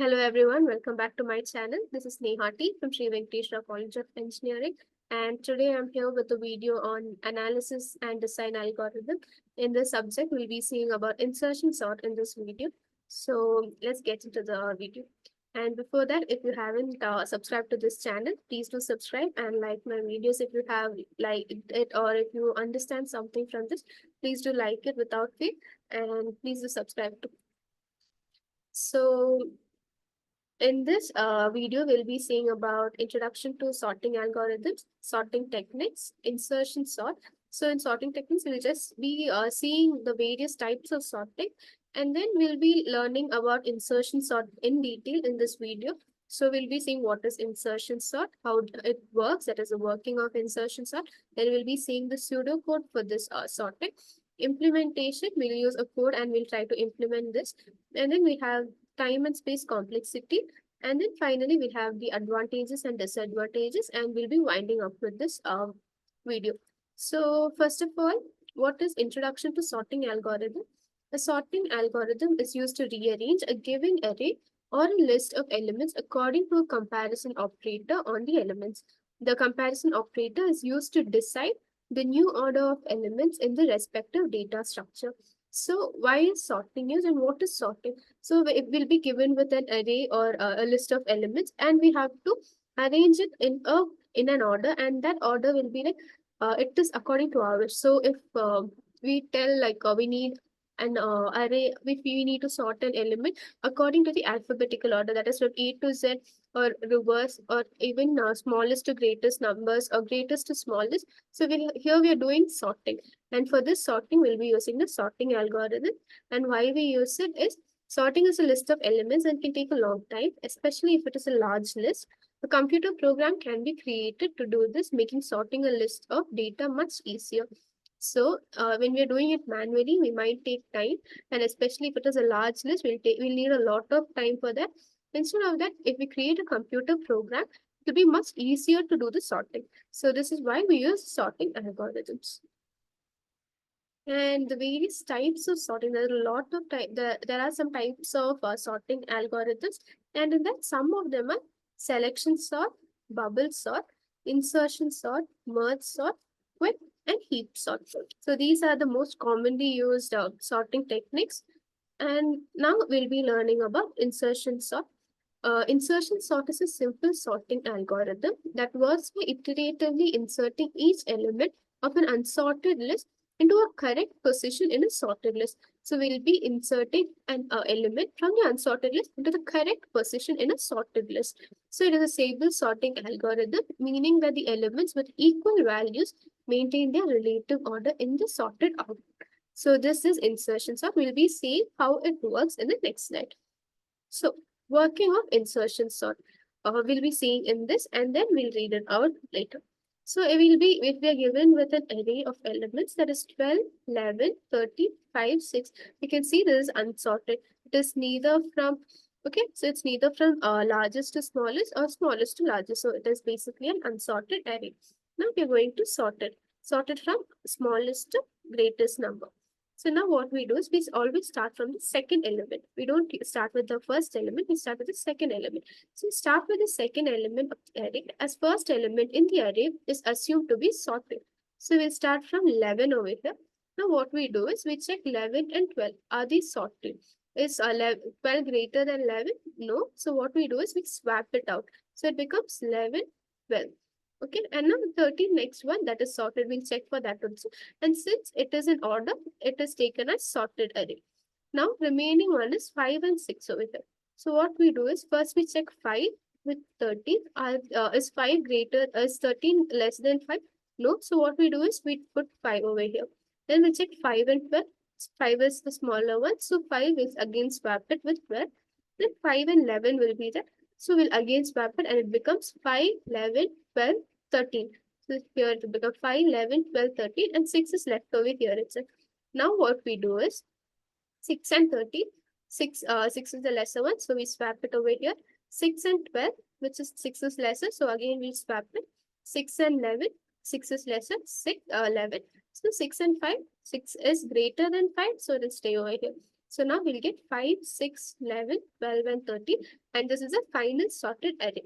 Hello everyone, welcome back to my channel. This is Nehati from Sri Venkateshwara College of Engineering, and today I'm here with a video on analysis and design algorithm. In this subject, we'll be seeing about insertion sort in this video. So let's get into the video. And before that, if you haven't subscribed to this channel, please do subscribe and like my videos if you have liked it or if you understand something from this, please do like it without fee and please do subscribe to. So in this video, we'll be seeing about introduction to sorting algorithms, sorting techniques, insertion sort. So in sorting techniques, we'll just be seeing the various types of sorting, and then we'll be learning about insertion sort in detail in this video. So we'll be seeing what is insertion sort, how it works, that is the working of insertion sort. Then we'll be seeing the pseudocode for this sorting. Implementation, we'll use a code and we'll try to implement this. And then we have time and space complexity. And then finally, we have the advantages and disadvantages, and we'll be winding up with this video. So first of all, what is introduction to sorting algorithm? A sorting algorithm is used to rearrange a given array or a list of elements according to a comparison operator on the elements. The comparison operator is used to decide the new order of elements in the respective data structure. So why is sorting used and what is sorting? So it will be given with an array or a list of elements, and we have to arrange it in an order, and that order will be like it is according to our wish. So if we tell like we need an array, if we need to sort an element according to the alphabetical order, that is from A to Z or reverse or even smallest to greatest numbers or greatest to smallest. So here we are doing sorting. And for this sorting, we'll be using the sorting algorithm. And why we use it is sorting is a list of elements and can take a long time, especially if it is a large list. A computer program can be created to do this, making sorting a list of data much easier. So when we're doing it manually, we might take time, and especially if it is a large list, we'll need a lot of time for that. Instead of that, if we create a computer program, it'll be much easier to do the sorting. So this is why we use sorting algorithms. And the various types of sorting, there are a lot of there are some types of sorting algorithms, and in that some of them are selection sort, bubble sort, insertion sort, merge sort, quick, and heap sort. So these are the most commonly used sorting techniques. And now we'll be learning about insertion sort. Insertion sort is a simple sorting algorithm that works by iteratively inserting each element of an unsorted list into a correct position in a sorted list. So we'll be inserting an element from the unsorted list into the correct position in a sorted list. So it is a stable sorting algorithm, meaning that the elements with equal values maintain their relative order in the sorted output. So this is insertion sort. We'll be seeing how it works in the next slide. So working of insertion sort, we'll be seeing in this, and then we'll read it out later. So it will be, if we are given with an array of elements that is 12, 11, 30, 5, 6, you can see this is unsorted. It is neither from, okay, so it's neither from largest to smallest or smallest to largest. So it is basically an unsorted array. Now we're going to sort it from smallest to greatest number. So now what we do is we always start from the second element. We don't start with the first element, we start with the second element. So we start with the second element of the array as first element in the array is assumed to be sorted. So we'll start from 11 over here. Now what we do is we check 11 and 12. Are these sorted? Is 12 greater than 11? No. So what we do is we swap it out. So it becomes 11, 12. Okay, and now the 13 next one that is sorted, we'll check for that also. And since it is in order, it is taken as sorted array. Now remaining one is 5 and 6 over here. So what we do is first we check 5 with 13. Is 5 greater, is 13 less than 5? No. So what we do is we put 5 over here. Then we check 5 and 12. 5 is the smaller one. So 5 is again swap it with 12. Then 5 and 11 will be that. So we'll again swap it and it becomes 5, 11, 12, 13. So here it will become 5, 11, 12, 13 and 6 is left over here itself. Now what we do is 6 and 13. 6 is the lesser one. So we swap it over here. 6 and 12, which is 6 is lesser. So again we swap it. 6 and 11. 6 is lesser. 6, 11. So 6 and 5. 6 is greater than 5. So it will stay over here. So now we'll get 5, 6, 11, 12, and 13. And this is a final sorted array.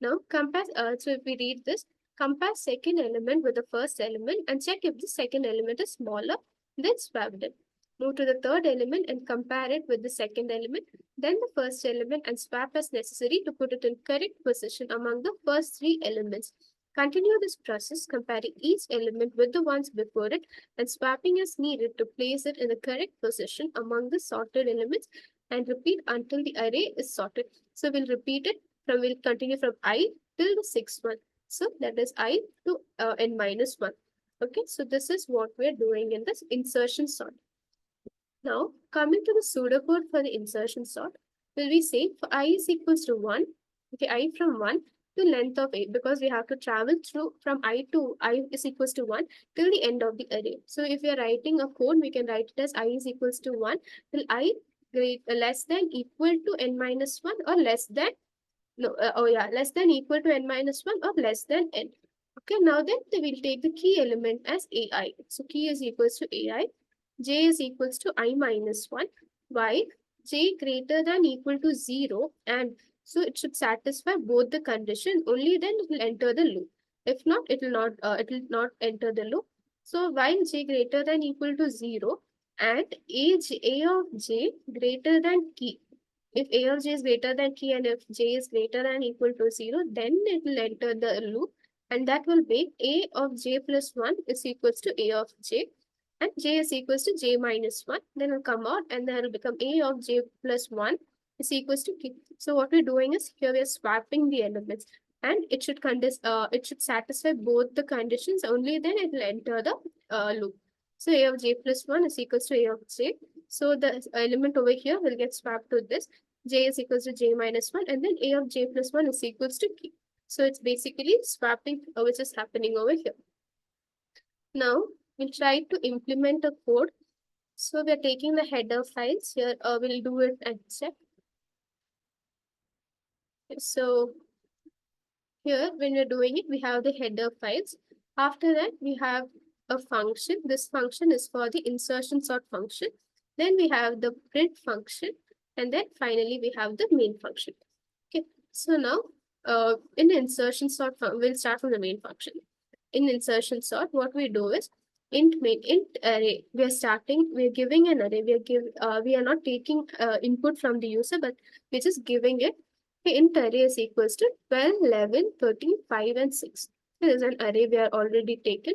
Now compare, so if we read this, compare second element with the first element and check if the second element is smaller, then swap them. Move to the third element and compare it with the second element, then the first element, and swap as necessary to put it in correct position among the first three elements. Continue this process, comparing each element with the ones before it and swapping as needed to place it in the correct position among the sorted elements, and repeat until the array is sorted. So we'll repeat it we'll continue from I till the sixth one. So that is I to n minus 1. Okay, so this is what we're doing in this insertion sort. Now, coming to the pseudocode for the insertion sort, will we say for I is equals to 1, okay, I from 1 to length of 8, because we have to travel through from I to I is equals to 1 till the end of the array. So if we are writing a code, we can write it as I is equals to 1 till I less than equal to n minus 1 or less than less than equal to n minus 1 or less than n. Okay, now then we'll take the key element as ai. So key is equals to ai, j is equals to I minus 1, y, j greater than equal to 0, and so it should satisfy both the conditions, only then it will enter the loop. If not, it will not enter the loop. So while j greater than equal to 0 and a of j greater than key, if a of j is greater than key and if j is greater than equal to 0, then it will enter the loop, and that will make a of j plus 1 is equals to a of j, and j is equals to j minus 1. Then it will come out and then it will become a of j plus 1 is equals to k. So what we're doing is here we are swapping the elements, and it should satisfy both the conditions, only then it will enter the loop. So a of j plus 1 is equals to a of j. So the element over here will get swapped to this. J is equals to j minus 1, and then a of j plus 1 is equals to k. So it's basically swapping which is happening over here. Now we'll try to implement a code. So we're taking the header files here. We'll do it and check. So here, when we're doing it, we have the header files. After that, we have a function. This function is for the insertion sort function. Then we have the print function. And then finally, we have the main function. Okay, so now in insertion sort, we'll start from the main function. In insertion sort, what we do is int array. We're giving an array. We are not taking input from the user, but we're just giving it. Int array is equals to 12, 11, 13, 5, and 6. This is an array we are already taken.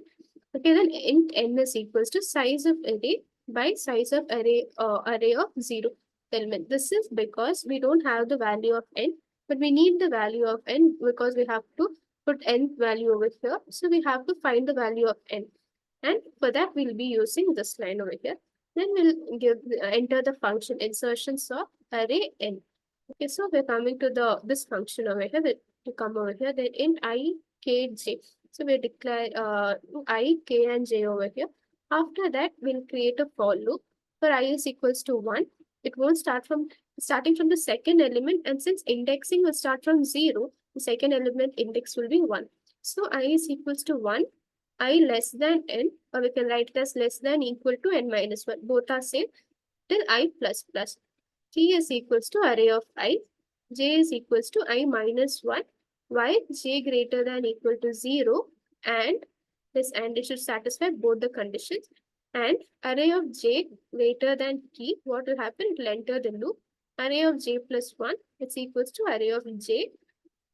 Okay, then int n is equals to size of array by size of array of 0 element. This is because we don't have the value of n, but we need the value of n because we have to put n value over here. So we have to find the value of n. And for that, we'll be using this line over here. Then we'll enter the function insertion sort array n. Okay, so we're coming to this function over here. To come over here, then int I, k, j. So we declare I, k, and j over here. After that, we'll create a for loop. For I is equals to 1, it won't starting from the second element, and since indexing will start from 0, the second element index will be 1. So I is equals to 1, I less than n, or we can write it as less than equal to n minus 1. Both are same till I plus plus. T is equals to array of I, j is equals to I minus 1, y j greater than equal to 0, and it should satisfy both the conditions. And array of j greater than key, what will happen? It will enter the loop. Array of j plus 1 is equals to array of j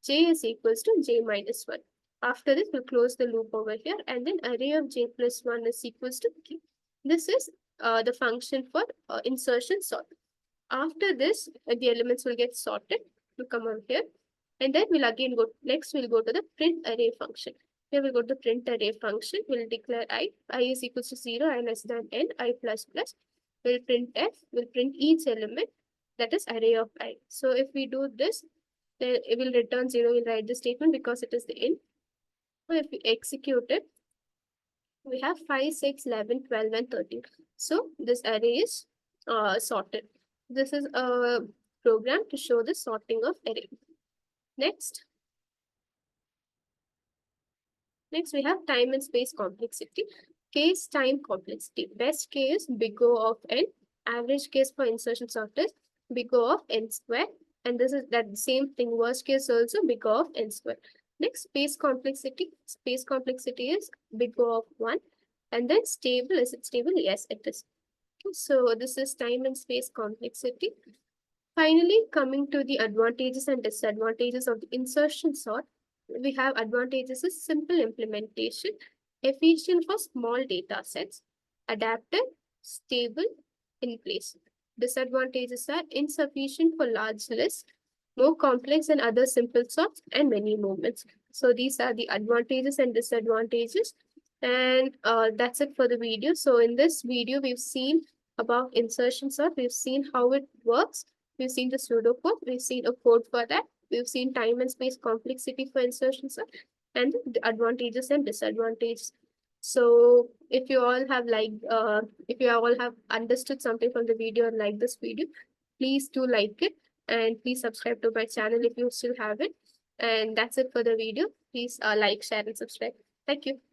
is equals to j minus 1. After this, we'll close the loop over here, and then array of j plus 1 is equals to key. This is the function for insertion sort. After this, the elements will get sorted to come over here. And then we'll again we'll go to the print array function. Here we go to the print array function. We'll declare I is equals to 0, I less than n, I plus plus. We'll print f, we'll print each element, that is array of I. So if we do this, then it will return 0, we'll write the statement because it is the int. So if we execute it, we have 5, 6, 11, 12, and 13. So this array is sorted. This is a program to show the sorting of array. Next we have time and space complexity. Case time complexity. Best case big O of n. average case for insertion sort is big O of n square. And this is that same thing, worst case also big O of n square. Next, space complexity. Space complexity is big O of 1. And then stable, is it stable? Yes, it is. Okay, so this is time and space complexity. Finally, coming to the advantages and disadvantages of the insertion sort, we have advantages is simple implementation, efficient for small data sets, adaptive, stable, in place. Disadvantages are insufficient for large lists, more complex than other simple sorts, and many movements. So these are the advantages and disadvantages. And that's it for the video. So in this video, we've seen about insertion sort, we've seen how it works, we've seen the pseudocode, we've seen a code for that, we've seen time and space complexity for insertion sort, and the advantages and disadvantages. So if you all have if you all have understood something from the video and like this video, please do like it and please subscribe to my channel if you still have it. And that's it for the video. Please like, share, and subscribe. Thank you.